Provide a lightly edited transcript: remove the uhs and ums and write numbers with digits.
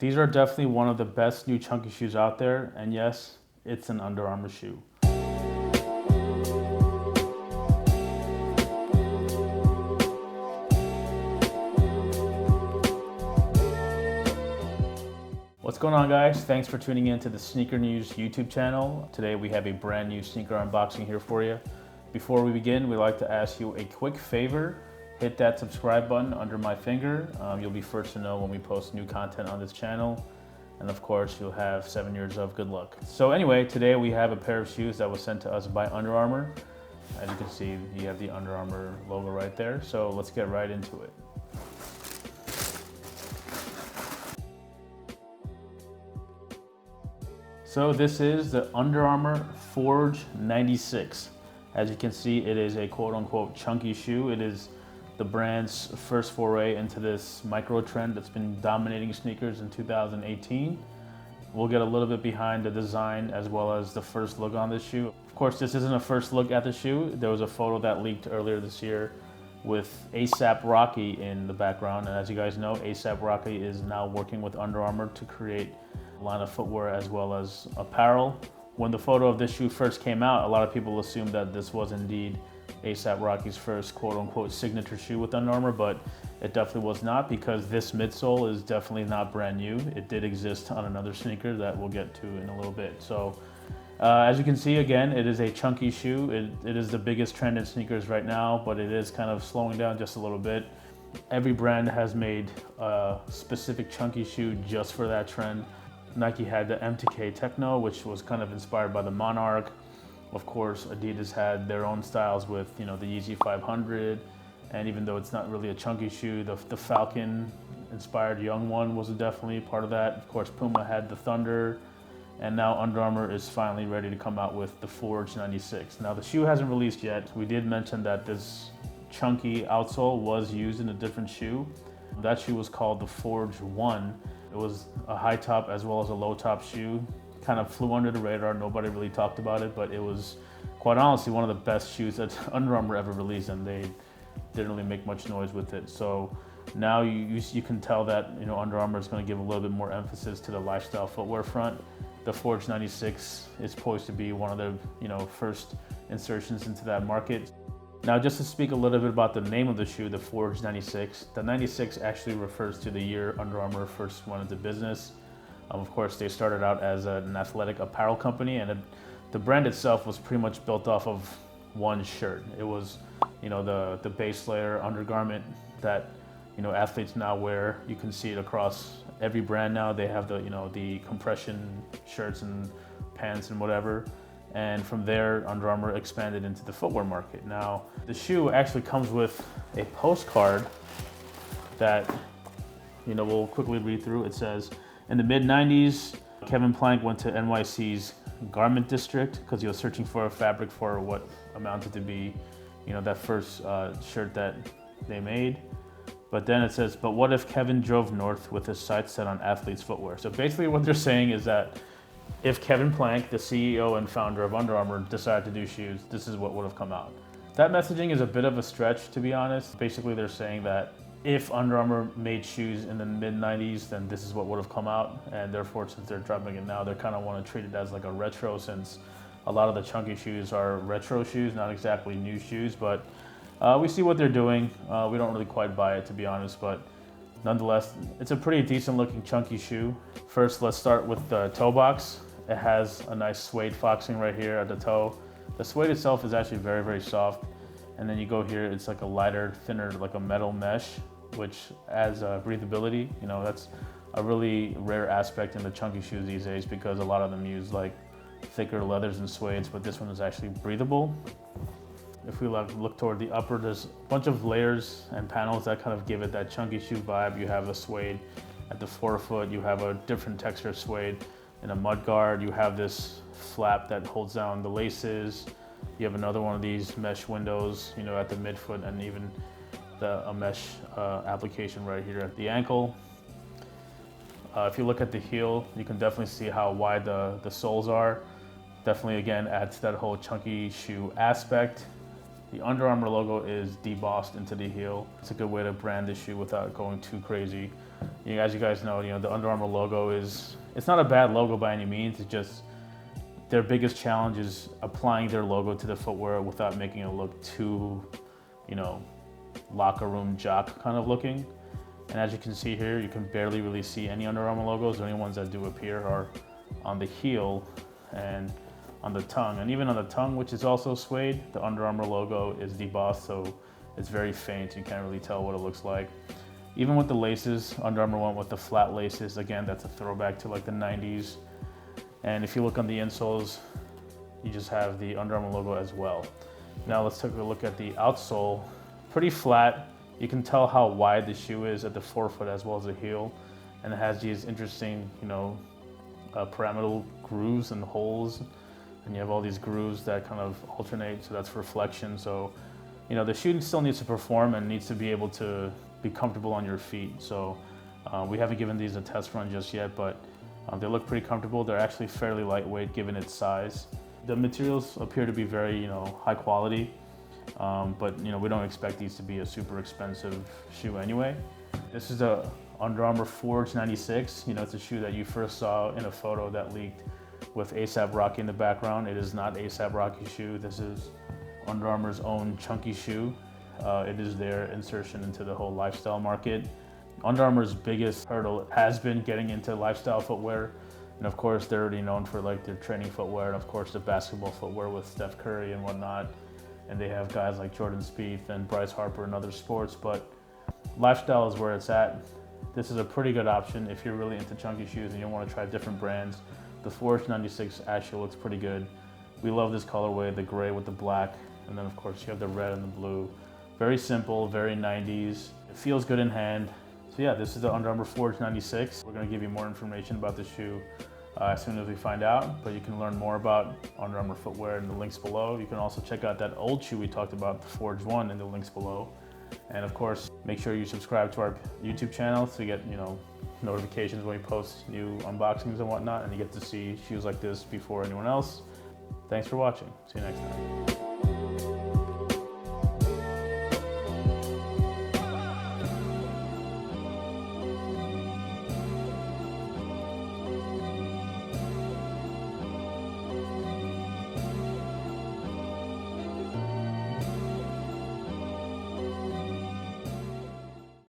These are definitely one of the best new chunky shoes out there, and yes, it's an Under Armour shoe. What's going on, guys? Thanks for tuning in to the Sneaker News YouTube channel. Today we have a brand new sneaker unboxing here for you. Before we begin, we'd like to ask you a quick favor. Hit that subscribe button under my finger. You'll be first to know when we post new content on this channel. And of course, you'll have 7 years of good luck. So anyway, today we have a pair of shoes that was sent to us by Under Armour. As you can see, you have the Under Armour logo right there. So let's get right into it. So this is the Under Armour Forge 96. As you can see, it is a quote-unquote chunky shoe. It is the brand's first foray into this micro trend that's been dominating sneakers in 2018. We'll get a little bit behind the design as well as the first look on this shoe. Of course, this isn't a first look at the shoe. There was a photo that leaked earlier this year with A$AP Rocky in the background. And as you guys know, A$AP Rocky is now working with Under Armour to create a line of footwear as well as apparel. When the photo of this shoe first came out, a lot of people assumed that this was indeed A$AP Rocky's first quote-unquote signature shoe with Under Armour, but it definitely was not, because this midsole is definitely not brand new. It did exist on another sneaker that we'll get to in a little bit. So as you can see, again, it is a chunky shoe. It is the biggest trend in sneakers right now, but it is kind of slowing down just a little bit. Every brand has made a specific chunky shoe just for that trend. Nike had the MTK Techno, which was kind of inspired by the Monarch. Of course, Adidas had their own styles with, the Yeezy 500. And even though it's not really a chunky shoe, the Falcon inspired young one was definitely part of that. Of course, Puma had the Thunder. And now Under Armour is finally ready to come out with the Forge 96. Now the shoe hasn't released yet. We did mention that this chunky outsole was used in a different shoe. That shoe was called the Forge 1. It was a high top as well as a low top shoe. Kind of flew under the radar, nobody really talked about it, but it was quite honestly one of the best shoes that Under Armour ever released, and they didn't really make much noise with it. So now you can tell that Under Armour is going to give a little bit more emphasis to the lifestyle footwear front. The Forge 96 is poised to be one of the first insertions into that market. Now, just to speak a little bit about the name of the shoe, the Forge 96, the 96 actually refers to the year Under Armour first went into business. Of course, they started out as an athletic apparel company, and the brand itself was pretty much built off of one shirt. It was, the base layer undergarment that, athletes now wear. You can see it across every brand now. They have the compression shirts and pants and whatever. And from there, Under Armour expanded into the footwear market. Now, the shoe actually comes with a postcard that, we'll quickly read through. It says, in the mid-90s, Kevin Plank went to NYC's garment district because he was searching for a fabric for what amounted to be, that first shirt that they made. But then it says, but what if Kevin drove north with his sights set on athlete's footwear? So basically what they're saying is that if Kevin Plank, the CEO and founder of Under Armour, decided to do shoes, this is what would have come out. That messaging is a bit of a stretch, to be honest. Basically, they're saying that if Under Armour made shoes in the mid-90s, then this is what would have come out. And therefore, since they're dropping it now, they kind of want to treat it as like a retro, since a lot of the chunky shoes are retro shoes, not exactly new shoes. But we see what they're doing. We don't really quite buy it, to be honest, but nonetheless, it's a pretty decent looking chunky shoe. First, let's start with the toe box. It has a nice suede foxing right here at the toe. The suede itself is actually very, very soft. And then you go here, it's like a lighter, thinner, like a metal mesh, which adds breathability. That's a really rare aspect in the chunky shoes these days, because a lot of them use like thicker leathers and suedes, but this one is actually breathable. If we look toward the upper, there's a bunch of layers and panels that kind of give it that chunky shoe vibe. You have a suede at the forefoot, you have a different texture suede in a mud guard, you have this flap that holds down the laces, you have another one of these mesh windows, at the midfoot, and even a mesh application right here at the ankle. If you look at the heel, you can definitely see how wide the soles are. Definitely, again, adds to that whole chunky shoe aspect. The Under Armour logo is debossed into the heel. It's a good way to brand the shoe without going too crazy. As you guys know, the Under Armour logo it's not a bad logo by any means. It's just their biggest challenge is applying their logo to the footwear without making it look too, locker room jock kind of looking. And as you can see here, you can barely really see any Under Armour logos. The only ones that do appear are on the heel and on the tongue. And even on the tongue, which is also suede, the Under Armour logo is debossed, so it's very faint. You can't really tell what it looks like. Even with the laces, Under Armour went with the flat laces. Again, that's a throwback to like the 90s. And if you look on the insoles, you just have the Under Armour logo as well. Now let's take a look at the outsole. Pretty flat. You can tell how wide the shoe is at the forefoot as well as the heel. And it has these interesting, pyramidal grooves and holes. And you have all these grooves that kind of alternate, so that's reflection. So, the shoe still needs to perform and needs to be able to be comfortable on your feet. So we haven't given these a test run just yet, but they look pretty comfortable. They're actually fairly lightweight given its size. The materials appear to be very, high quality, but we don't expect these to be a super expensive shoe anyway. This is a Under Armour Forge 96. It's a shoe that you first saw in a photo that leaked with A$AP Rocky in the background. It is not A$AP Rocky's shoe. This is Under Armour's own chunky shoe. It is their insertion into the whole lifestyle market. Under Armour's biggest hurdle has been getting into lifestyle footwear. And of course, they're already known for like their training footwear and of course the basketball footwear with Steph Curry and whatnot. And they have guys like Jordan Spieth and Bryce Harper in other sports, but lifestyle is where it's at. This is a pretty good option if you're really into chunky shoes and you want to try different brands. The Forge 96 actually looks pretty good. We love this colorway, the gray with the black, and then of course you have the red and the blue. Very simple, very 90s. It feels good in hand. So yeah, this is the Under Armour Forge 96. We're gonna give you more information about the shoe as soon as we find out, but you can learn more about Under Armour footwear in the links below. You can also check out that old shoe we talked about, the Forge 1, in the links below. And of course, make sure you subscribe to our YouTube channel to get, notifications when we post new unboxings and whatnot, and you get to see shoes like this before anyone else. Thanks for watching. See you next time.